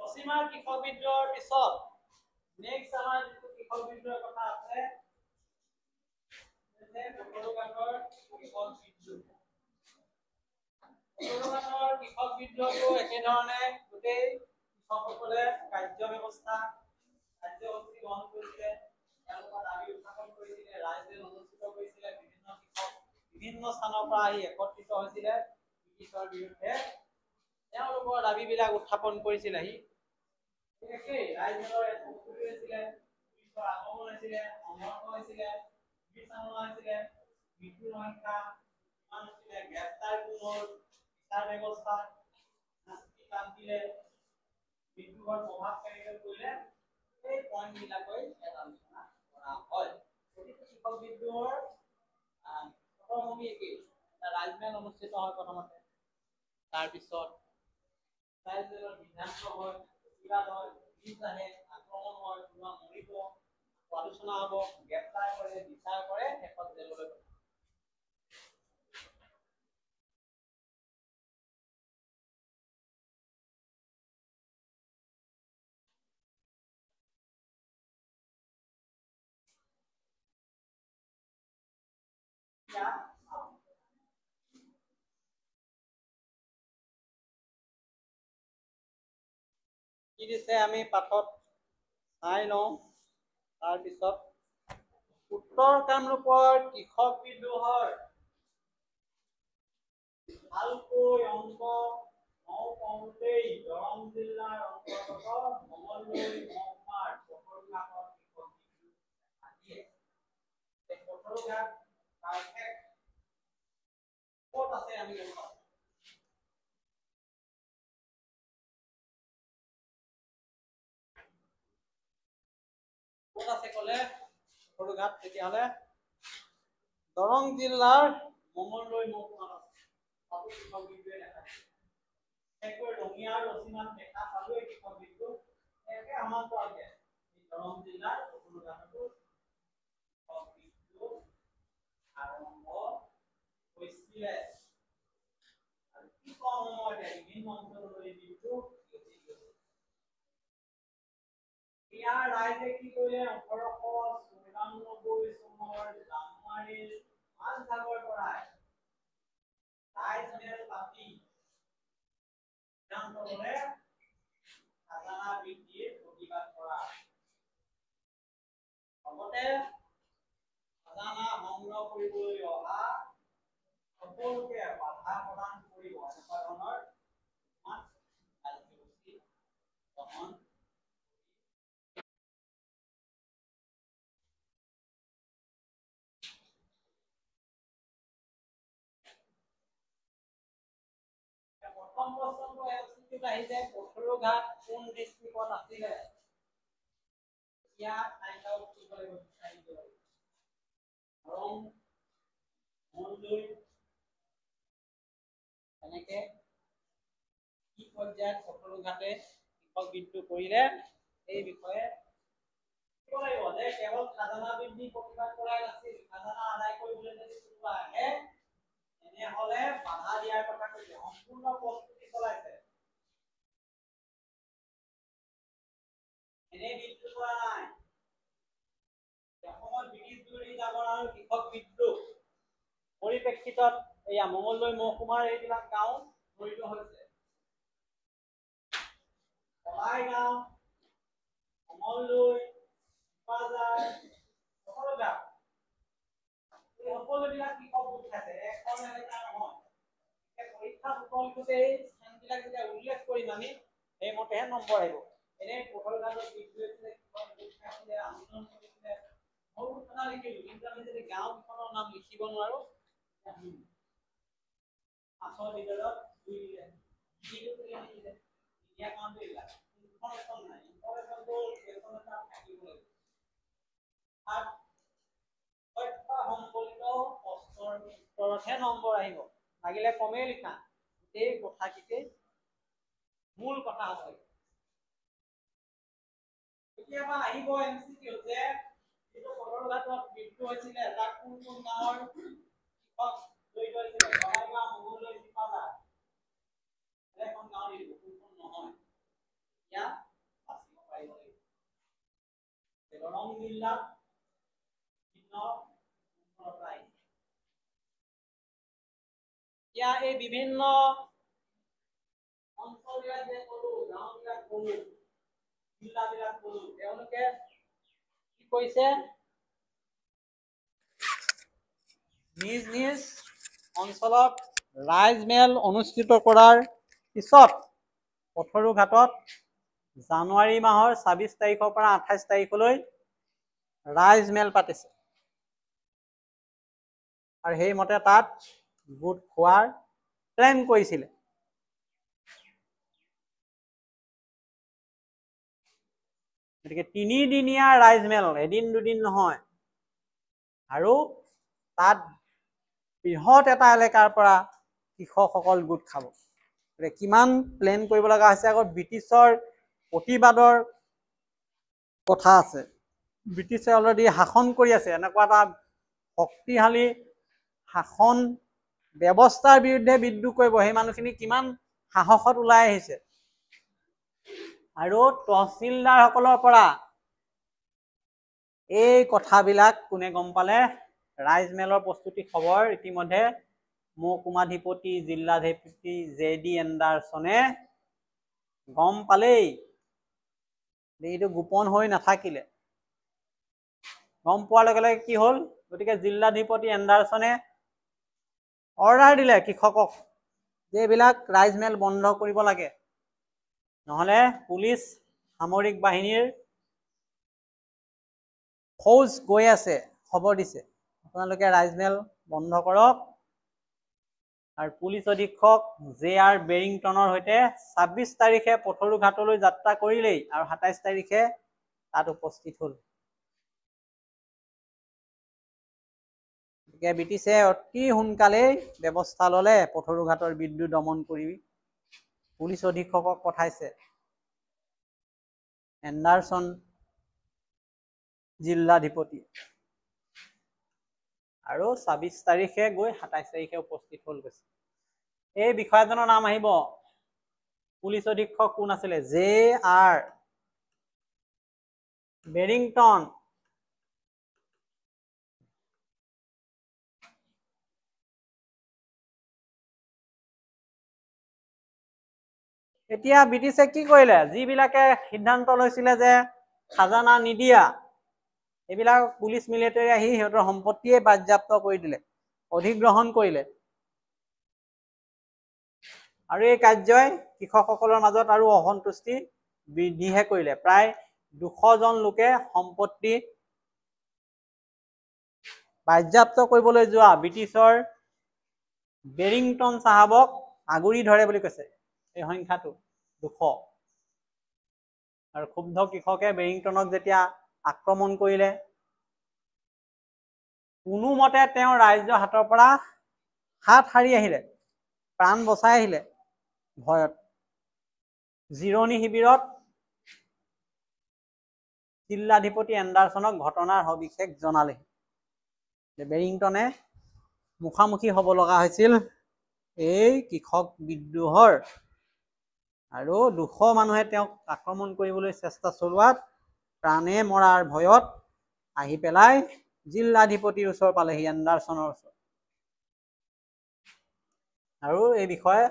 অসীমাৰ কৃষক বিদ্ৰোহৰ পিছত নেক্সট আমাৰ যিটো কৃষক বিদ্ৰোহৰ কথা আছে পটৰুঘাটৰ কৃষক বিদ্ৰোহ। পটৰুঘাটৰ কৃষক বিদ্ৰোহটো একেধৰণে গোটেই কৃষকসকলে কাৰ্য ব্যৱস্থা কাৰ্যসূচী গ্ৰহণ কৰিছিলে, তেওঁলোকৰ দাবী উত্থাপন কৰিছিলে, ৰাইজে অনুষ্ঠিত কৰিছিলে, বিভিন্ন স্থানৰ পৰা আহি একত্ৰিত হৈছিলে ব্ৰিটিছৰ বিৰুদ্ধে, তেওঁলোকৰ দাবীবিলাক উত্থাপন কৰিছিলেহি। একেই ৰাইজৰ প্ৰস্তুতি হৈছিলে, পুলিচৰ আগমন হৈছিলে, সংঘৰ্ষ হৈছিলে, বিচনা হৈছিলে, মৃত্যুৰ সংখ্যা কিমান হৈছিলে, গ্ৰেপ্তাৰ কোন হ'ল, বিচাৰ ব্যৱস্থা শাস্তি কান্দিলে, মৃত্যুৰ প্ৰভাৱ কেনেকৈ পৰিলে, এই পইণ্টবিলাকৈ ইয়াত আলোচনা কৰা হয়। প্ৰতিটো কৃষক বিদ্ৰোহৰ পটভূমি একেই, ৰাজমেল অনুষ্ঠিত হয় প্ৰথমতে, তাৰপিছত ৰাইজৰ সিদ্ধান্ত হয়, প্ৰতিবাদ হয়, পুলিচ আহে, আক্ৰমণ হয়, কোনোবা মৰিব, আলোচনা হ'ব, গ্ৰেপ্তাৰ কৰে, বিচাৰ কৰে, শেষত জেললৈ পঠায়। কি দিছে আমি পাঠত চাই লওঁ। তাৰপিছত উত্তৰ কামৰূপৰ কৃষক বিদ্ৰোহৰ ভালকৈ অংক কৰোঁতেই দৰং জিলাৰ অন্তৰ্গত মঙলদৈ মহকুমাৰ পটৰুঘাটৰ কৃষক বিদ্ৰোহ আহিয়ে। এই পটৰুঘাট পাৰফেক্ট ক'ত আছে আমি গম পাওঁ। ক'ত আছে ক'লে পটৰুঘাট? তেতিয়াহ'লে দৰং জিলাৰ মঙলদৈ মহকুমাত আছে। তাতো কৃষক বিদ্ৰোহে দেখা দিছে। বিশেষকৈ ৰঙিয়াৰ অসীমাত দেখা পালোৱে কৃষক বিদ্ৰোহ। একে সমান্তৰালকে দৰং জিলাৰ পটৰুঘাটতো কৃষক বিদ্ৰোহ আৰম্ভ হৈছিলে। আৰু কি কম সময়তে বিভিন্ন অঞ্চললৈ বিদ্ৰোহ বিয়পি গৈছে। ইয়াৰ ৰাইজে কি কৰিলে? 1894 চনৰ জানুৱাৰীৰ মাজভাগৰ পৰাই ৰাইজমেল পাতি সিদ্ধান্ত ল'লে খাজানা বৃদ্ধিৰ প্ৰতিবাদ কৰা। লগতে খাজানা সংগ্ৰহ কৰিবলৈ অহা সকলোকে বাধা প্ৰদান কৰিব, এনেকুৱা ধৰণৰ কাৰ্যসূচী গ্ৰহণ প্ৰথম প্ৰশ্নটো এমচিকিউত আহিছে, পটৰুঘাট কোন ডিষ্ট্ৰিক্টত আছিলে? ইয়াত ফাইণ্ড আউট কৰিব লাগিব। দৰং, মঙলদৈ, এনেকে কি পৰ্যায়ত পটৰুঘাটে কৃষক বিদ্ৰোহ কৰিলে এই বিষয়ে ক'ব লাগিব যে কেৱল খাজানা বৃদ্ধি প্ৰতিবাদ কৰাই নাছিল, খাজানা আদায় কৰিবলৈ যদি কোনোবা আহে তেনেহ'লে বাধা দিয়াৰ কথা কৈছে, সম্পূৰ্ণ প্ৰস্তুতি চলাইছে। এনেই বিদ্ৰোহ কৰা নাই। অসমত ব্ৰিটিছ বিৰোধী জাগৰণ আৰু কৃষক বিদ্ৰোহ পৰিপ্ৰেক্ষিতত এয়া মঙলদৈ মহকুমাৰ এইবিলাক গাঁও জড়িত হৈছে। কলাইগাঁও, মঙলদৈ, চিপাঝাৰ, সকলো গাঁও, এই সকলোবিলাক কৃষক গোট খাইছে, এখন এলেকা নহয়। পৰীক্ষা বিকল্পতে এই স্থানবিলাক যেতিয়া উল্লেখ কৰিম আমি, সেইমতেহে নম্বৰ আহিব। এনেই পটৰুঘাটত বিদ্ৰোহ হৈছিলে, কৃষক গোট খাইছিলে, আন্দোলন কৰিছিলে, বহুত কথা লিখিলো, কিন্তু আমি যদি গাঁওখনৰ নাম লিখিব নোৱাৰো মাছৰ ভিতৰত দুই দিলে এতিয়া কামটো এইবিলাক ইনফৰমেশ্যন নাই, ইনফৰমেশ্যনটো কুৱেশ্যন এটা থাকিব লাগিব। তাত তথ্য সংবলিত প্ৰশ্নৰ উত্তৰতহে নম্বৰ আহিব, লাগিলে কমেই লিখা, এই কথাকেইটাই মূল কথা হ'ব লাগিব। কেতিয়াবা আহিব এমচিকিউ যে যিটো পটৰুঘাটত বিদ্ৰোহ হৈছিলে তাত কোন কোন গাঁৱৰ কৃষক জড়িত হৈছিলে? কলাইগাঁও, মঙলদৈ, চিপাঝাৰ, এখন গাঁও দিব, কোন কোন নহয়। ইয়াত জিলাত ভিন্ন অঞ্চলৰ পৰা আহিছে। এতিয়া এই বিভিন্ন অঞ্চলবিলাক যে কলো, গাঁওবিলাক কলো, জিলাবিলাক কলো, তেওঁলোকে কি কৰিছে, নিজ নিজ অঞ্চলত ৰাইজমেল অনুষ্ঠিত কৰাৰ পিছত পথৰুঘাটত জানুৱাৰী মাহৰ ২৬ তাৰিখৰ পৰা ২৮ তাৰিখলৈ ৰাইজমেল পাতিছে আৰু সেইমতে তাত গোট খোৱাৰ প্লেন কৰিছিলে। গতিকে ৩ দিনীয়া ৰাইজমেল, এদিন দুদিন নহয়, আৰু তাত বৃহৎ এটা এলেকাৰ পৰা কৃষকসকল গোট খাব। কিমান প্লেন কৰিব লগা হৈছে, আকৌ ব্ৰিটিছৰ প্ৰতিবাদৰ কথা আছে। ব্ৰিটিছে অলৰেডি শাসন কৰি আছে, এনেকুৱা এটা শক্তিশালী শাসন ব্যৱস্থাৰ বিৰুদ্ধে বিদ্ৰোহ কৰিব, সেই মানুহখিনি কিমান সাহসত ওলাই আহিছে। আৰু তহচিলদাৰসকলৰ পৰা এই কথাবিলাক কোনে গম পালে, ৰাইজমেলৰ প্ৰস্তুতি খবৰ ইতিমধ্যে মহকুমাধিপতি জিলাধিপতি জে.ডি. এণ্ডাৰছনে গম পালেই। এইটো গোপন হৈ নাথাকিলে। গম পোৱাৰ লগে লগে কি হ'ল, গতিকে জিলাধিপতি এণ্ডাৰছনে অৰ্ডাৰ দিলে কৃষকক যে এইবিলাক ৰাইজমেল বন্ধ কৰিব লাগে, নহ'লে পুলিচ সামৰিক বাহিনীৰ ফৌজ গৈ আছে, খবৰ দিছে আপোনালোকে ৰাইজমেল বন্ধ কৰক। আৰু পুলিচ অধীক্ষক J.R. বেৰিংটনৰ সৈতে ২৬ তাৰিখে পথৰুঘাটলৈ যাত্ৰা কৰিলেই আৰু ২৭ তাৰিখে তাত উপস্থিত হ'ল। গতিকে ব্ৰিটিছে অতি সোনকালেই ব্যৱস্থা ল'লে, পথৰুঘাটৰ বিদ্ৰোহ দমন কৰি পুলিচ অধীক্ষকক পঠাইছে। এণ্ডাৰছন জিলাধিপতি আৰু ২৬ তাৰিখে গৈ ২৭ তাৰিখে উপস্থিত হ'ল গৈছে। এই বিষয়াজনৰ নাম আহিব, পুলিচ অধীক্ষক কোন আছিলে, J.R. বেৰিংটন। এতিয়া ব্ৰিটিছে কি কৰিলে, যিবিলাকে সিদ্ধান্ত লৈছিলে যে খাজানা নিদিয়া, এইবিলাক পুলিচ মিলিটাৰী আহি সিহঁতৰ সম্পত্তিয়ে বাজেয়াপ্ত কৰি দিলে, অধিগ্ৰহণ কৰিলে। আৰু এই কাৰ্যই কৃষকসকলৰ মাজত আৰু অসন্তুষ্টি বৃদ্ধিহে কৰিলে। প্ৰায় ২০০ জন লোকে সম্পত্তি বাজেয়াপ্ত কৰিবলৈ যোৱা ব্ৰিটিছৰ বেৰিংটন চাহাবক আগুৰি ধৰে বুলি কৈছে। এই সংখ্যাটো ২০০। আৰু ক্ষুব্ধ কৃষকে বেৰিংটনক যেতিয়া আক্ৰমণ কৰিলে, কোনোমতে তেওঁ ৰাইজৰ হাতৰ পৰা হাত সাৰি আহিলে, প্ৰাণ বচাই আহিলে ভয়ত। জিৰণি শিবিৰত জিলাধিপতি এণ্ডাৰছনক ঘটনাৰ সবিশেষ জনালে। বেৰিংটনে মুখামুখি হ'ব লগা হৈছিল এই কৃষক বিদ্ৰোহৰ, আৰু ২০০ মানুহে তেওঁক আক্ৰমণ কৰিবলৈ চেষ্টা চলোৱাত প্ৰাণে মৰাৰ ভয়ত আহি পেলাই জিলাধিপতিৰ ওচৰ পালেহি, এণ্ডাৰছনৰ ওচৰ। আৰু এই বিষয়ে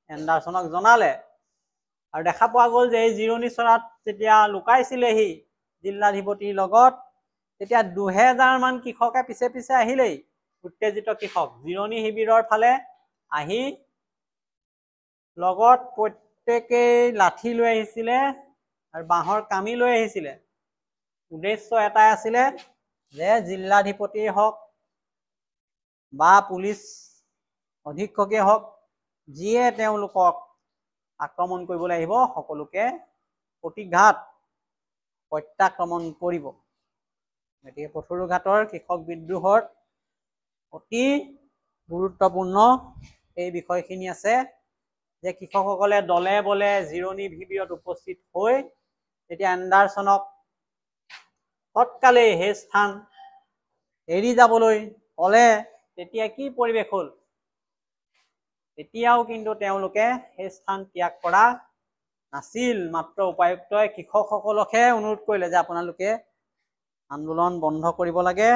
এণ্ডাৰছনক জনালে। আৰু দেখা পোৱা গ'ল যে এই জিৰণি চৰাত যেতিয়া লুকাইছিলেহি জিলাধিপতিৰ লগত, তেতিয়া ২০০০ মান কৃষকে পিছে পিছে আহিলেই, উত্তেজিত কৃষক জিৰণি শিবিৰৰ ফালে আহি লগত প্ৰত্যেকেই লাঠি লৈ আহিছিলে আৰু বাঁহৰ কামি লৈ আহিছিলে। উদ্দেশ্য এটাই আছিলে যে জিলাধিপতিয়ে হওক বা পুলিচ অধীক্ষকেই হওক, যিয়ে তেওঁলোকক আক্ৰমণ কৰিবলৈ আহিব, সকলোকে প্ৰতিঘাত প্ৰত্যাক্ৰমণ কৰিব। গতিকে পথৰুঘাটৰ কৃষক বিদ্ৰোহৰ অতি গুৰুত্বপূৰ্ণ এই বিষয়খিনি আছে যে কৃষকসকলে দলে বলে জিৰণি শিবিৰত উপস্থিত হৈ তেতিয়া এণ্ডাৰছনক তৎকালেই সেই স্থান এৰি যাবলৈ ক'লে, তেতিয়া কি পৰিৱেশ হ'ল। তেতিয়াও কিন্তু তেওঁলোকে সেই স্থান ত্যাগ কৰা নাছিল। মাত্ৰ উপায়ুক্তই কৃষকসকলকহে অনুৰোধ কৰিলে যে আপোনালোকে আন্দোলন বন্ধ কৰিব লাগে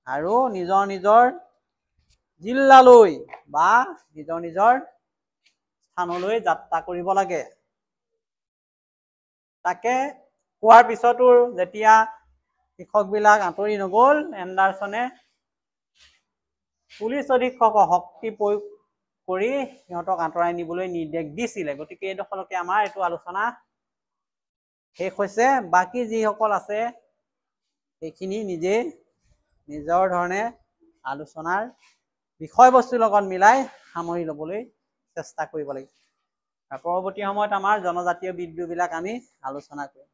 আৰু নিজৰ নিজৰ জিলালৈ বা নিজৰ নিজৰ স্থানলৈ যাত্ৰা কৰিব লাগে। তাকে কোৱাৰ পিছতো যেতিয়া কৃষকবিলাক আঁতৰি নগ'ল, এণ্ডাৰছনে পুলিচ অধীক্ষকক শক্তি প্ৰয়োগ কৰি সিহঁতক আঁতৰাই নিবলৈ নিৰ্দেশ দিছিলে। গতিকে এইডোখৰলৈকে আমাৰ এইটো আলোচনা শেষ হৈছে। বাকী যিসকল আছে সেইখিনি নিজে নিজৰ ধৰণে আলোচনাৰ বিষয়বস্তুৰ লগত মিলাই সামৰি ল'বলৈ চেষ্টা কৰিব লাগিব। পৰৱৰ্তী সময়ত আমাৰ জনজাতীয় বিদ্ৰোহবিলাক আমি আলোচনা কৰিম।